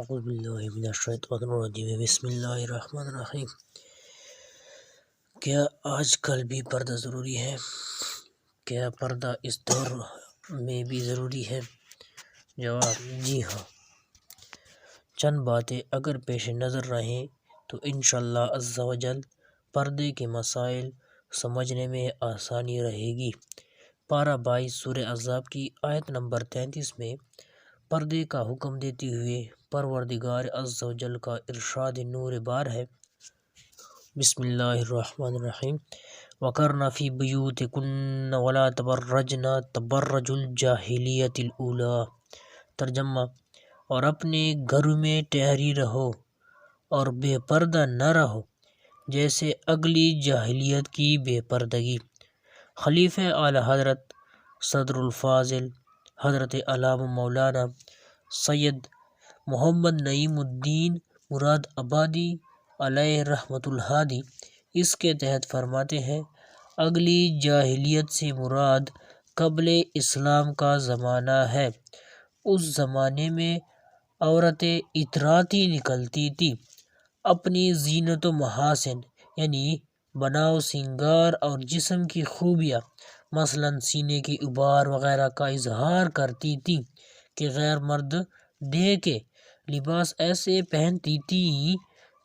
اعوذ باللہ من الشیطان الرجیم بسم اللہ الرحمن الرحیم۔ کیا آج کل بھی پردہ ضروری ہے؟ کیا پردہ اس دور میں بھی ضروری ہے؟ جواب: جی ہاں۔ چند باتیں اگر پیش نظر رہیں تو انشاءاللہ عز و جل پردے کے مسائل سمجھنے میں آسانی رہے گی۔ پارہ 22 سورہ احزاب کی آیت نمبر 33 میں پردے کا حکم دیتے ہوئے پروردگار عز و جل کا ارشاد نور بار ہے۔ بسم اللہ الرحمن الرحیم۔ وَقَرْنَ فِي بُيُوتِكُنَّ وَلَا تَبَرَّجْنَ تَبَرُّجَ الْجَاهِلِيَّةِ الْأُولَىٰ۔ ترجمہ: اور اپنے گھروں میں ٹھہری رہو اور بے پردہ نہ رہو جیسے اگلی جاہلیت کی بے پردگی۔ خلیفہ اعلیٰ حضرت صدر الفاضل حضرت علامہ مولانا سید محمد نعیم الدین مراد آبادی علیہ رحمۃ الہادی اس کے تحت فرماتے ہیں: اگلی جاہلیت سے مراد قبل اسلام کا زمانہ ہے۔ اس زمانے میں عورتیں اتراتی نکلتی تھیں، اپنی زینت و محاسن یعنی بناؤ سنگار اور جسم کی خوبیاں مثلاً سینے کی ابھار وغیرہ کا اظہار کرتی تھیں کہ غیر مرد دیکھے۔ لباس ایسے پہنتی تھیں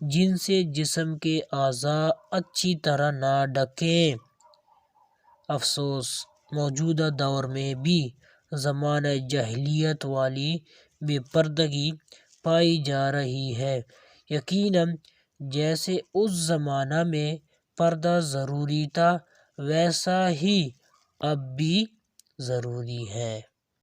جن سے جسم کے اعضاء اچھی طرح نہ ڈھکیں۔ افسوس، موجودہ دور میں بھی زمانہ جاہلیت والی بے پردگی پائی جا رہی ہے۔ یقیناً جیسے اس زمانہ میں پردہ ضروری تھا ویسا ہی اب بھی ضروری ہے۔